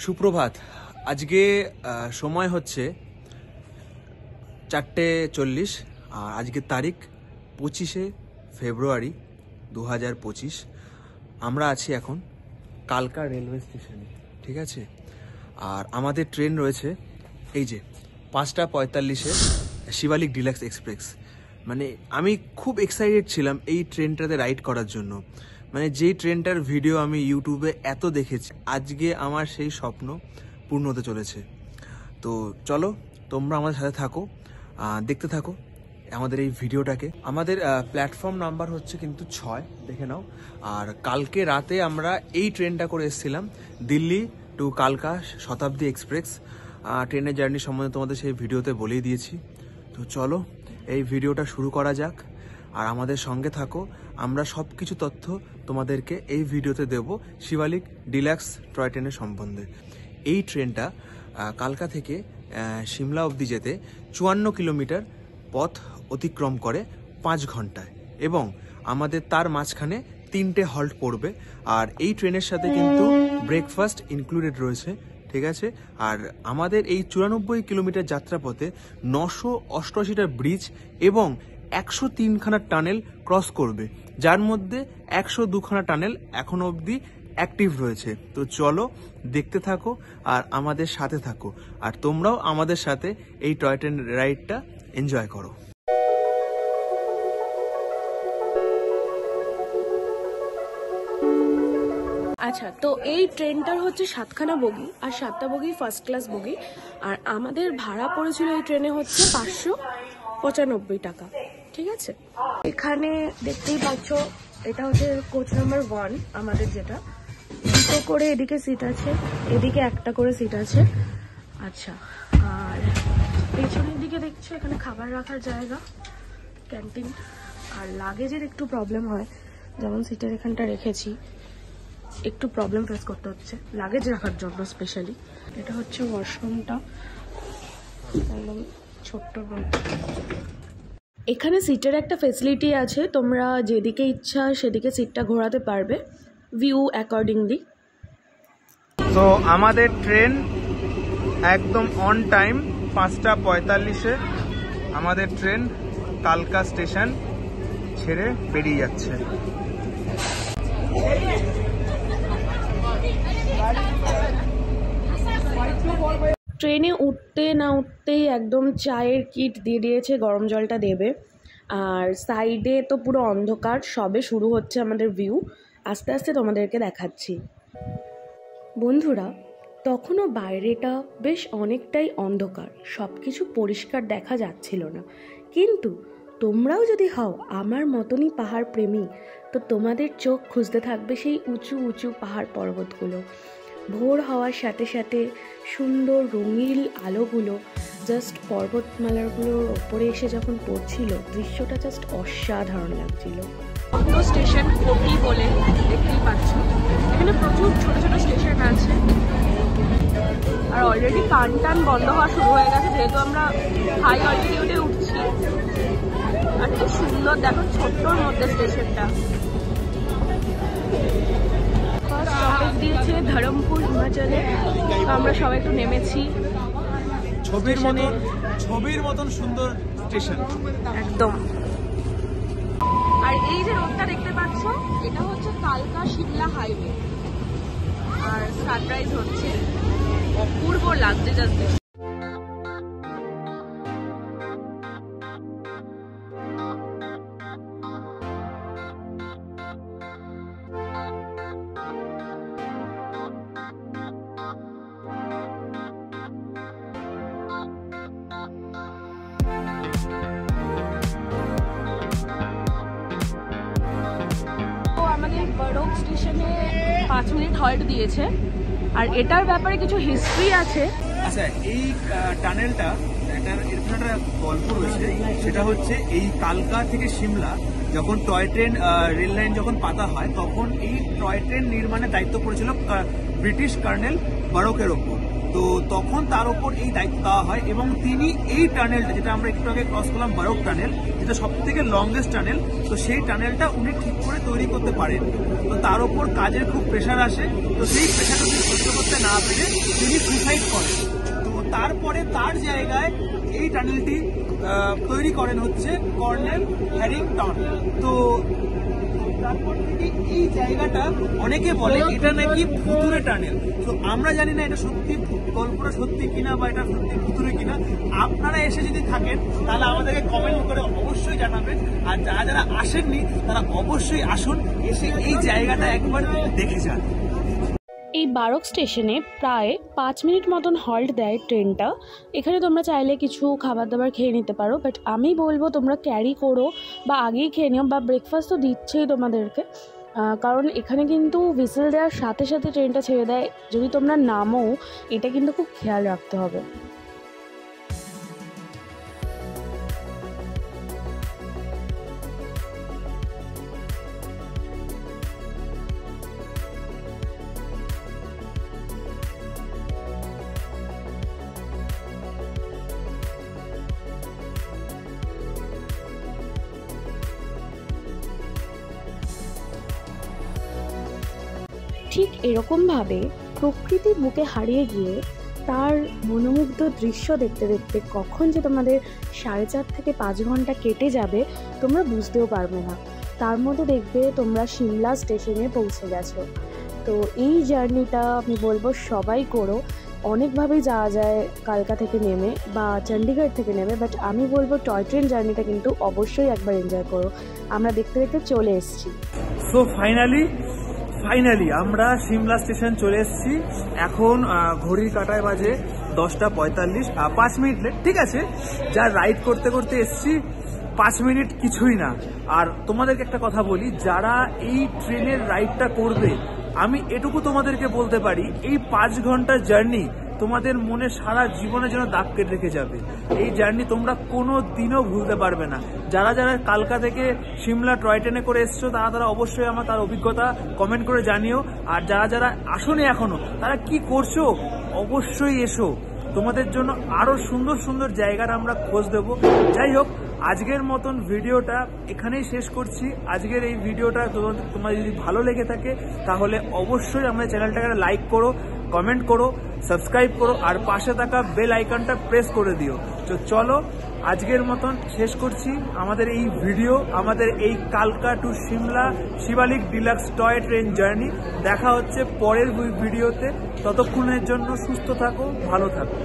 সুপ্রভাত। আজকে সময় হচ্ছে 4:40 আর আজকের তারিখ 25শে ফেব্রুয়ারি 2025। আমরা আছি এখন কালকা রেলওয়ে স্টেশনে, ঠিক আছে। আর আমাদের ট্রেন রয়েছে এই যে 5:45-এ শিবালিক ডিলাক্স এক্সপ্রেস। মানে আমি খুব এক্সাইটেড ছিলাম এই ট্রেনটাতে রাইড করার জন্য। মানে যেই ট্রেনটার ভিডিও আমি ইউটিউবে এত দেখেছি, আজকে আমার সেই স্বপ্ন পূর্ণ হতে চলেছে। তো চলো তোমরা আমাদের সাথে থাকো, দেখতে থাকো আমাদের এই ভিডিওটাকে। আমাদের প্ল্যাটফর্ম নাম্বার হচ্ছে কিন্তু 6, দেখে নাও। আর কালকে রাতে আমরা এই ট্রেনটা করে এসেছিলাম দিল্লি টু কালকা শতাব্দী এক্সপ্রেস। ট্রেনের জার্নি সম্বন্ধে তোমাদের সেই ভিডিওতে বলেই দিয়েছি। তো চলো এই ভিডিওটা শুরু করা যাক, আর আমাদের সঙ্গে থাকো। আমরা সব কিছু তথ্য তোমাদেরকে এই ভিডিওতে দেব শিবালিক ডিলাক্স টয় ট্রেনের সম্বন্ধে। এই ট্রেনটা কালকা থেকে সিমলা অবধি যেতে 54 কিলোমিটার পথ অতিক্রম করে 5 ঘন্টায়, এবং আমাদের তার মাঝখানে 3টে হল্ট পড়বে। আর এই ট্রেনের সাথে কিন্তু ব্রেকফাস্ট ইনক্লুডেড রয়েছে, ঠিক আছে। আর আমাদের এই 94 কিলোমিটার যাত্রাপথে 988টা ব্রিজ এবং 103খানা টানেল ক্রস করবে, যার মধ্যে 102খানা টানেল এখনো অবধি অ্যাক্টিভ রয়েছে। তো চলো দেখতে থাকো আর আমাদের সাথে থাকো, আর তোমরাও আমাদের সাথে এই টয় ট্রেন রাইডটা এনজয় করো। আচ্ছা, তো এই ট্রেনটার হচ্ছে 7খানা বগি, আর 7টা বগি ফার্স্ট ক্লাস বগি। আর আমাদের ভাড়া পড়েছিল এই ট্রেনে হচ্ছে 595 টাকা, ঠিক আছে। এখানে দেখতেই পাচ্ছ, এটা হচ্ছে কোচ নাম্বার 1 আমাদের, যেটা 2টো করে এদিকে সিট আছে, এদিকে 1টা করে সিট আছে। আচ্ছা, আর পেছনের দিকে দেখছো এখানে খাবার রাখার জায়গা, ক্যান্টিন। আর লাগেজের একটু প্রবলেম হয়, যেমন সিটের এখানটা রেখেছি, একটু প্রবলেম ফেস করতে হচ্ছে লাগেজ রাখার জন্য স্পেশালি। এটা হচ্ছে ওয়াশরুমটা, একদম ছোট্ট রুম। এখানে সিটের একটা ফেসিলিটি আছে, তোমরা যেদিকে ইচ্ছা সেদিকে সিটটা ঘোরাতে পারবে ভিউ অ্যাকর্ডিংলি। তো আমাদের ট্রেন একদম অন টাইম 5:45-এ আমাদের ট্রেন কালকা স্টেশন ছেড়ে বেরিয়ে যাচ্ছে। ট্রেনে উঠতে না উঠতেই একদম চায়ের কিট দিয়ে দিয়েছে, গরম জলটা দেবে। আর সাইডে তো পুরো অন্ধকার, সবে শুরু হচ্ছে আমাদের ভিউ, আস্তে আস্তে তোমাদেরকে দেখাচ্ছি। বন্ধুরা, তখনও বাইরেটা বেশ অনেকটাই অন্ধকার, সব কিছু পরিষ্কার দেখা যাচ্ছিল না। কিন্তু তোমরাও যদি হও আমার মতনই পাহাড় প্রেমী, তো তোমাদের চোখ খুঁজতে থাকবে সেই উঁচু উঁচু পাহাড় পর্বতগুলো। ভোর হওয়ার সাথে সাথে সুন্দর রঙিন আলোগুলো জাস্ট পর্বতমালাগুলোর ওপরে এসে যখন পড়ছিল, দৃশ্যটা জাস্ট অসাধারণ লাগছিল। তো স্টেশন কোটি বলে দেখতেই পাচ্ছ, এখানে প্রচুর ছোট ছোট স্টেশন আছে। আর অলরেডি কান টান বন্ধ হওয়া শুরু হয়ে গেছে, যেহেতু আমরা হাই অল্টিটিউডে উঠছি। আর খুব সুন্দর, দেখো ছোট্টর মধ্যে স্টেশনটা। দিয়েছে ধরমপুর হিমাচলে, তো আমরা সবাই একটু নেমেছি। ছবির মতন সুন্দর স্টেশন একদম। আর এই যে রোডটা দেখতে পাচ্ছ, এটা হচ্ছে কালকা সিমলা হাইওয়ে। আর সানরাইজ হচ্ছে, অপূর্ব লাগছে জাস্ট। বড়ক স্টেশনে 5 মিনিট হল্ট দিয়েছে। আর এটার ব্যাপারে কিছু হিস্ট্রি আছে। আচ্ছা, এই টানেলটা একটা গল্প রয়েছে, সেটা হচ্ছে এই কালকা থেকে সিমলা যখন টয় ট্রেন রেল লাইন যখন পাতা হয়, তখন এই টয় ট্রেন নির্মাণের দায়িত্ব পড়েছিল ব্রিটিশ কর্নেল বারকের ওপর। তো তখন তার উপর এই দায়িত্ব দেওয়া হয়, এবং তিনি এই টানেলটা, যেটা আমরা একটু আগে ক্রস করলাম বারক টানেল, যেটা সব থেকে লংগেস্ট টানেল, তো সেই টানেলটা উনি ঠিক করে তৈরি করতে পারেন। তো তার উপর কাজের খুব প্রেশার আসে, তো সেই প্রেশারটা সহ্য করতে না না পেরে তিনি সুসাইড করেন। তো তারপরে তার জায়গায় এই টানেলটি তৈরি করেন হচ্ছে কর্নেল হ্যারিংটন। তো তারপর থেকে এই জায়গাটা অনেকে বলে এটা নাকি ভুতুরে টানেল। তো আমরা জানি না এটা সত্যি গল্পটা সত্যি কিনা বা এটা সত্যি ভুতুরে কিনা। আপনারা এসে যদি থাকেন তাহলে আমাদেরকে কমেন্ট করে অবশ্যই জানাবেন, আর যারা যারা আসেননি তারা অবশ্যই আসুন, এসে এই জায়গাটা একবার দেখে যান। এই বারক স্টেশনে প্রায় 5 মিনিট মতন হল্ট দেয় ট্রেনটা। এখানে তোমরা চাইলে কিছু খাবার দাবার খেয়ে নিতে পারো, বাট আমি বলবো তোমরা ক্যারি করো বা আগেই খেয়ে নিও, বা ব্রেকফাস্ট তো দিচ্ছেই তোমাদেরকে, কারণ এখানে কিন্তু হুইসেল দেওয়ার সাথে সাথে ট্রেনটা ছেড়ে দেয়। যদি তোমরা নামো এটা কিন্তু খুব খেয়াল রাখতে হবে। ঠিক এরকমভাবে প্রকৃতির বুকে হারিয়ে গিয়ে তার মনোমুগ্ধ দৃশ্য দেখতে দেখতে কখন যে তোমাদের 4.5 থেকে 5 ঘন্টা কেটে যাবে তোমরা বুঝতেও পারবে না। তার মধ্যে দেখবে তোমরা সিমলা স্টেশনে পৌঁছে গেছো। তো এই জার্নিটা আমি বলবো সবাই করো। অনেকভাবেই যাওয়া যায় কালকা থেকে নেমে বা চণ্ডীগড় থেকে নেমে, বাট আমি বলবো টয় ট্রেন জার্নিটা কিন্তু অবশ্যই একবার এনজয় করো। আমরা দেখতে দেখতে চলে এসেছি। সো ফাইনালি আমরা সিমলা স্টেশন চলে এসেছি। এখন ঘড়ির কাঁটায় বাজে 10:45, 5 মিনিট লেট। ঠিক আছে, যা রাইড করতে করতে এসেছি 5 মিনিট কিছুই না। আর তোমাদেরকে একটা কথা বলি, যারা এই ট্রেনের রাইডটা করবে আমি এটুকু তোমাদেরকে বলতে পারি, এই 5 ঘন্টার জার্নি তোমাদের মনে সারা জীবনের জন্য দাগ কেটে রেখে যাবে। এই জার্নি তোমরা কোনো দিনও ভুলতে পারবে না। যারা যারা কালকা থেকে সিমলা টয় ট্রেনে করে এসছো তারা অবশ্যই আমার তার অভিজ্ঞতা কমেন্ট করে জানিও। আর যারা যারা আসোনি এখনো তারা কি করছো, অবশ্যই এসো। তোমাদের জন্য আরো সুন্দর সুন্দর জায়গার আমরা খোঁজ দেবো। যাই হোক, আজকের মতন ভিডিওটা এখানেই শেষ করছি। আজকের এই ভিডিওটা তোমার যদি ভালো লেগে থাকে তাহলে অবশ্যই আমাদের চ্যানেলটাকে লাইক করো, কমেন্ট করো, সাবস্ক্রাইব করো, আর পাশে থাকা বেল আইকনটা প্রেস করে দিও। তো চলো আজকের মতন শেষ করছি আমাদের এই ভিডিও, আমাদের এই কালকা to Shimla Shivalik deluxe toy train journey. দেখা হচ্ছে পরের ভিডিওতে। ততক্ষণের জন্য সুস্থ থাকো, ভালো থাকো।